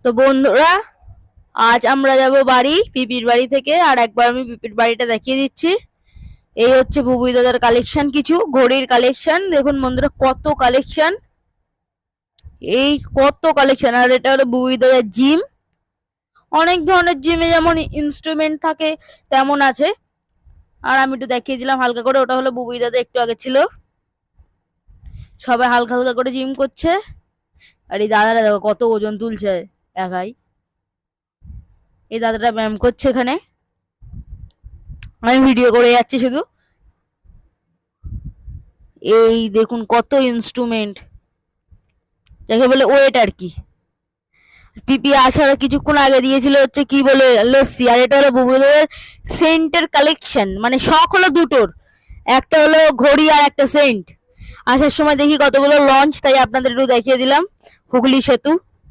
তো বন্ধুরা, আজ আমরা যাব বাড়ি, পিপির বাড়ি থেকে। আর একবার আমি পিপির বাড়িটা দেখিয়ে দিচ্ছি। এই হচ্ছে বুবুই দাদার কালেকশন, কিছু ঘড়ির কালেকশন। দেখুন বন্ধুরা, কত কালেকশন, এই কত কালেকশন। আর এটা হলো বুবুই দাদার জিম। অনেক ধরনের জিমে যেমন ইনস্ট্রুমেন্ট থাকে তেমন আছে। আর আমি একটু দেখিয়ে দিলাম হালকা করে। ওটা হলো বুবুই দাদা একটু আগে ছিল। সবাই হালকা হালকা করে জিম করছে। আর এই দাদারা দেখো কত ওজন তুলছে একাই। এই দাদাটা ব্যায়াম করছে এখানে, আমি ভিডিও করে যাচ্ছি শুধু। এই দেখুন কত ইনস্ট্রুমেন্ট, যাকে বলে ওয়েট আর কি। পিপি আসার কিছুক্ষণ আগে দিয়েছিল হচ্ছে কি বলে লস্যি। আর এটা হলো বুবুদের সেন্টের কালেকশন, মানে শখ হলো দুটোর, একটা হলো ঘড়ি আর একটা সেন্ট। আসার সময় দেখি কতগুলো লঞ্চ, তাই আপনাদের একটু দেখিয়ে দিলাম। হুগলি সেতু,